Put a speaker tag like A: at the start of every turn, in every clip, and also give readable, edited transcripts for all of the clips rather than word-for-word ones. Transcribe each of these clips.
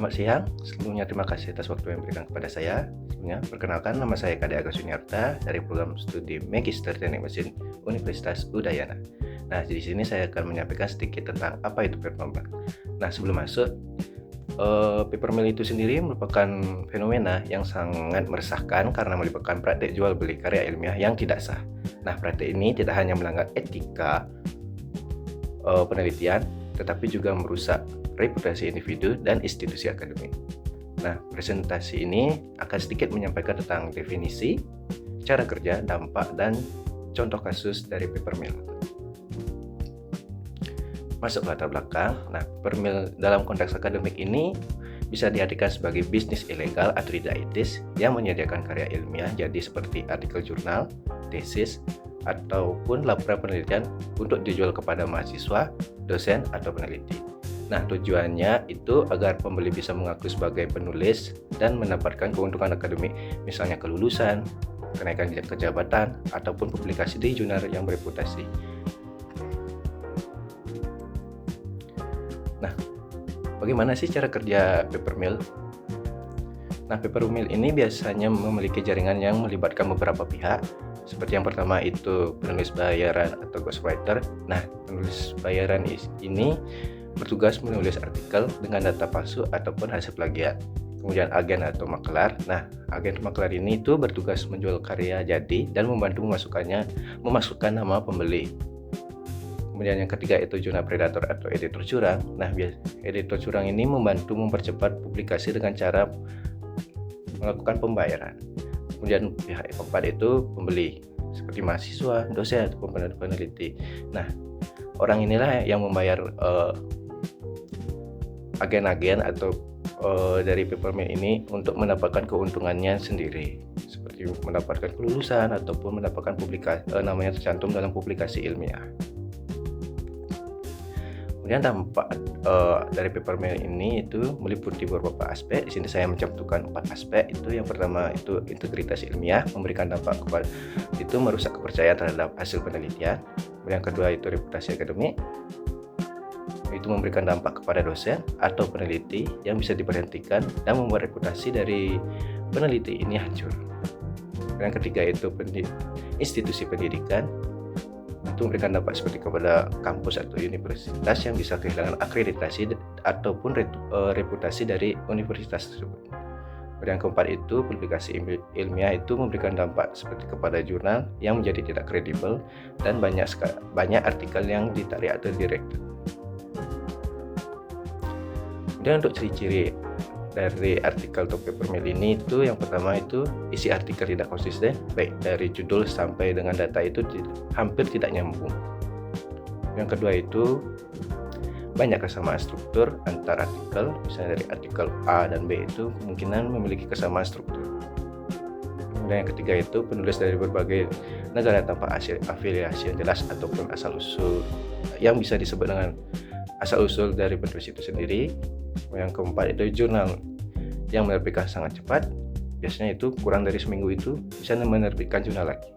A: Selamat siang, sebelumnya terima kasih atas waktu yang diberikan kepada saya. Sebelumnya, perkenalkan nama saya Kade Agus Yuniarta dari program studi Magister Teknik Mesin Universitas Udayana. Nah, di sini saya akan menyampaikan sedikit tentang apa itu paper mill. Nah, sebelum masuk, paper mill itu sendiri merupakan fenomena yang sangat meresahkan karena melibatkan praktik jual beli karya ilmiah yang tidak sah. Nah, praktik ini tidak hanya melanggar etika penelitian, tetapi juga merusak reputasi individu dan institusi akademik. Nah, presentasi ini akan sedikit menyampaikan tentang definisi, cara kerja, dampak, dan contoh kasus dari paper mill. Masuk ke latar belakang. Nah, paper mill dalam konteks akademik ini bisa diartikan sebagai bisnis ilegal atau tidak etis yang menyediakan karya ilmiah jadi seperti artikel jurnal, tesis, ataupun laporan penelitian untuk dijual kepada mahasiswa, dosen, atau peneliti. Nah, tujuannya itu agar pembeli bisa mengaku sebagai penulis dan mendapatkan keuntungan akademik, misalnya kelulusan, kenaikan jabatan, ataupun publikasi di jurnal yang bereputasi. Nah, bagaimana sih cara kerja paper mill? Nah, paper mill ini biasanya memiliki jaringan yang melibatkan beberapa pihak. Seperti yang pertama itu penulis bayaran atau ghostwriter. Nah, penulis bayaran ini bertugas menulis artikel dengan data palsu ataupun hasil plagiat. Kemudian agen atau maklar. Nah, agen atau maklar ini itu bertugas menjual karya jadi dan membantu memasukkan nama pembeli. Kemudian yang ketiga itu jurnal predator atau editor curang. Nah, editor curang ini membantu mempercepat publikasi dengan cara melakukan pembayaran. Kemudian pihak yang keempat itu pembeli, seperti mahasiswa, dosen, ataupun peneliti. Nah, orang inilah yang membayar agen-agen atau dari paper mill ini untuk mendapatkan keuntungannya sendiri, seperti mendapatkan kelulusan ataupun mendapatkan publikasi namanya tercantum dalam publikasi ilmiah. Kemudian dampak dari paper mill ini itu meliputi beberapa aspek. Di sini saya mencantumkan 4 aspek. Itu yang pertama itu integritas ilmiah, memberikan dampak kepada itu merusak kepercayaan terhadap hasil penelitian. Kemudian yang kedua itu reputasi akademik, itu memberikan dampak kepada dosen atau peneliti yang bisa diberhentikan dan membuat reputasi dari peneliti ini hancur. Yang ketiga itu institusi pendidikan, itu memberikan dampak seperti kepada kampus atau universitas yang bisa kehilangan akreditasi ataupun reputasi dari universitas tersebut. Yang keempat itu publikasi ilmiah, itu memberikan dampak seperti kepada jurnal yang menjadi tidak kredibel dan banyak artikel yang ditarik atau direct. Kemudian untuk ciri-ciri dari artikel atau paper mill ini itu yang pertama itu isi artikel tidak konsisten, baik dari judul sampai dengan data itu hampir tidak nyambung. Yang kedua itu banyak kesamaan struktur antar artikel, misalnya dari artikel A dan B itu kemungkinan memiliki kesamaan struktur. Kemudian yang ketiga itu penulis dari berbagai negara tanpa afiliasi yang jelas ataupun asal usul yang bisa disebut dengan asal usul dari penulis itu sendiri. Yang keempat itu jurnal yang menerbitkan sangat cepat, biasanya itu kurang dari seminggu itu bisa menerbitkan jurnal lagi.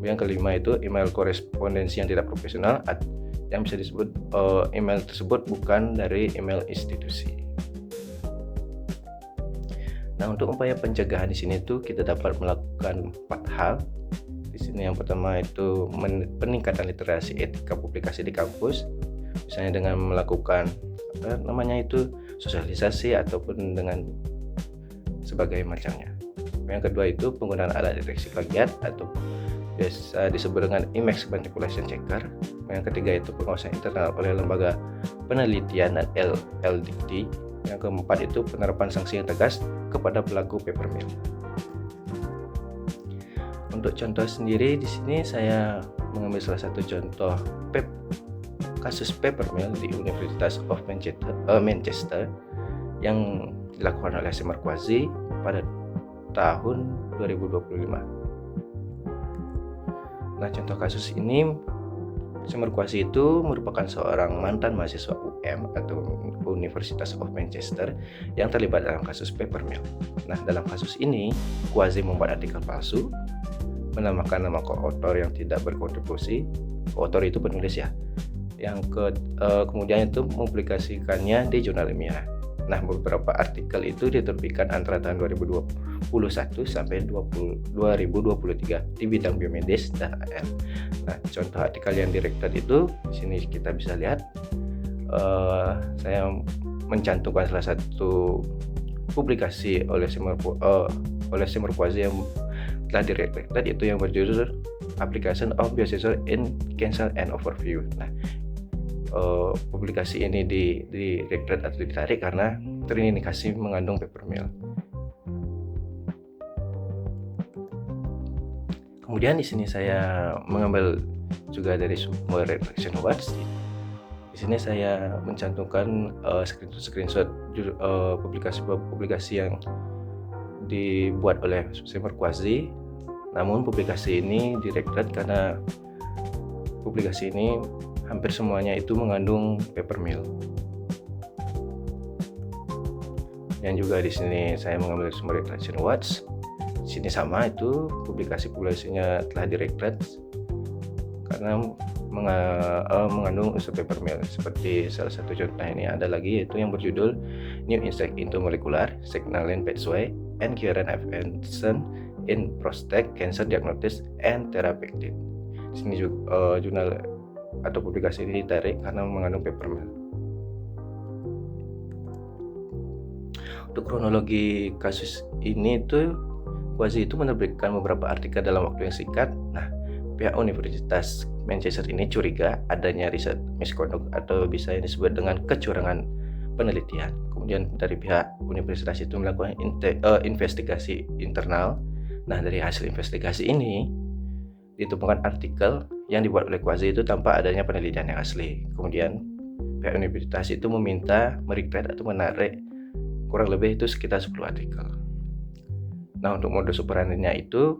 A: Yang kelima itu email korespondensi yang tidak profesional, yang bisa disebut email tersebut bukan dari email institusi. Nah, untuk upaya pencegahan di sini itu kita dapat melakukan 4 hal. Di sini yang pertama itu peningkatan literasi etika publikasi di kampus, misalnya dengan melakukan sosialisasi ataupun dengan sebagai macamnya. Yang kedua itu penggunaan alat deteksi plagiat atau biasa disebut dengan image manipulation checker. Yang ketiga itu pengawasan internal oleh lembaga penelitian dan LDD. Yang keempat itu penerapan sanksi yang tegas kepada pelaku paper mill. Untuk contoh sendiri di sini saya mengambil salah satu contoh kasus paper mill di Universitas of Manchester yang dilakukan oleh Semerquazi pada tahun 2025. Nah, contoh kasus ini Semerquazi itu merupakan seorang mantan mahasiswa UM atau Universitas of Manchester yang terlibat dalam kasus paper mill. Nah, dalam kasus ini Quazi membuat artikel palsu, menamakan nama koautor yang tidak berkontribusi. Koautor itu penulis ya. Kemudian itu mempublikasikannya di jurnal ilmiah. Nah, beberapa artikel itu diterbitkan antara tahun 2021 sampai 2023 di bidang biomedis dan AR. Nah, contoh artikel yang direkrut itu di sini kita bisa lihat. Saya mencantumkan salah satu publikasi oleh Simmerquasi yang telah direkrut, yaitu yang berjudul Application of Biosensor in Cancer and Overview. Nah, publikasi ini direkrut atau ditarik karena terindikasi mengandung papermill. Kemudian di sini saya mengambil juga dari sumber Retraction Awards. Di sini saya mencantumkan screenshot publikasi yang dibuat oleh Simmerquasi. Namun publikasi ini direkrut karena publikasi ini hampir semuanya itu mengandung papermill. Yang juga di sini saya mengambil sumber Retraction Awards. Di sini sama, itu publikasinya telah direkrut karena mengandung unsur papermill. Seperti salah satu contoh ini ada lagi, yaitu yang berjudul New Insight into Molecular Signaling Pathway and Current Advancements in Prostate Cancer Diagnosis and Therapeutic. Di sini juga jurnal atau publikasi ini ditarik karena mengandung papermill. Untuk kronologi kasus ini itu Quasi itu menerbitkan beberapa artikel dalam waktu yang singkat. Nah, pihak Universitas Manchester ini curiga adanya riset misconduct atau bisa yang disebut dengan kecurangan penelitian. Kemudian dari pihak universitas itu melakukan investigasi internal. Nah, dari hasil investigasi ini ditemukan artikel yang dibuat oleh Quasi itu tanpa adanya penelitian yang asli. Kemudian pihak universitas itu meminta merekrut atau menarik kurang lebih itu sekitar 10 artikel. Nah, untuk modus operandinya itu,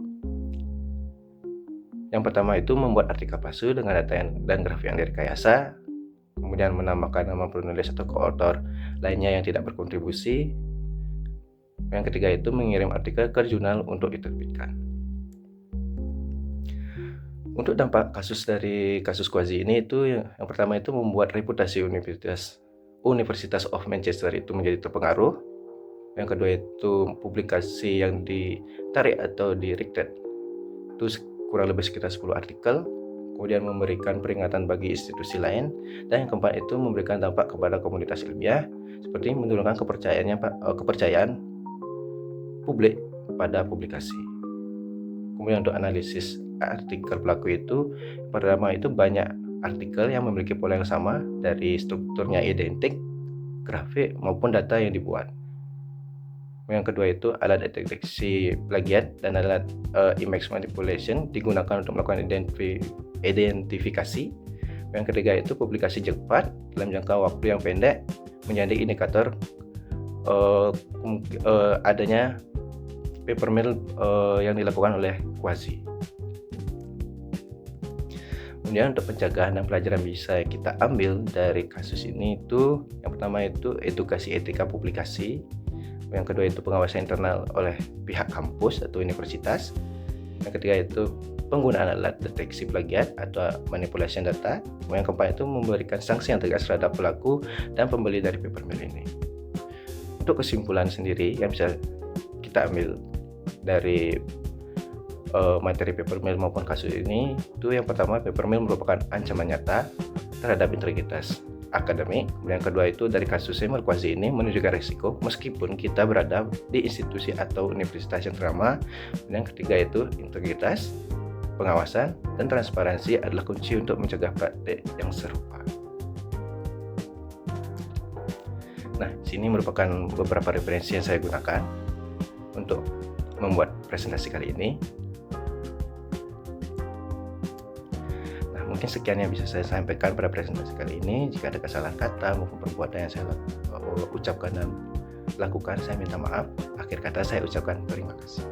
A: yang pertama itu membuat artikel palsu dengan data dan grafik yang direkayasa, kemudian menambahkan nama penulis atau koautor lainnya yang tidak berkontribusi. Yang ketiga itu mengirim artikel ke jurnal untuk diterbitkan. Untuk dampak dari kasus Quasi ini itu yang pertama itu membuat reputasi Universitas of Manchester itu menjadi terpengaruh. Yang kedua itu publikasi yang ditarik atau direkrut itu kurang lebih sekitar 10 artikel, kemudian memberikan peringatan bagi institusi lain, dan yang keempat itu memberikan dampak kepada komunitas ilmiah seperti menurunkan kepercayaan publik pada publikasi. Kemudian untuk analisis artikel pelaku itu, pertama itu banyak artikel yang memiliki pola yang sama dari strukturnya identik, grafik maupun data yang dibuat. Yang kedua itu alat deteksi plagiat dan alat image manipulation digunakan untuk melakukan identifikasi. Yang ketiga itu publikasi cepat dalam jangka waktu yang pendek menjadi indikator adanya papermill yang dilakukan oleh Quasi. Kemudian untuk pencegahan dan pelajaran bisa kita ambil dari kasus ini itu, yang pertama itu edukasi etika publikasi. Yang kedua itu pengawasan internal oleh pihak kampus atau universitas. Yang ketiga itu penggunaan alat deteksi plagiat atau manipulasi data. Yang keempat itu memberikan sanksi yang tegas terhadap pelaku dan pembeli dari papermill ini. Untuk kesimpulan sendiri yang bisa kita ambil dari materi papermill maupun kasus ini itu, yang pertama, papermill merupakan ancaman nyata terhadap integritas akademik. Yang kedua itu dari kasus Simmerquasi ini menunjukkan risiko meskipun kita berada di institusi atau universitas yang ternama. Dan yang ketiga itu integritas, pengawasan, dan transparansi adalah kunci untuk mencegah praktik yang serupa. Nah, sini merupakan beberapa referensi yang saya gunakan untuk membuat presentasi kali ini. Mungkin sekian yang bisa saya sampaikan pada presentasi kali ini. Jika ada kesalahan kata maupun perbuatan yang saya ucapkan dan lakukan, saya minta maaf. Akhir kata saya ucapkan terima kasih.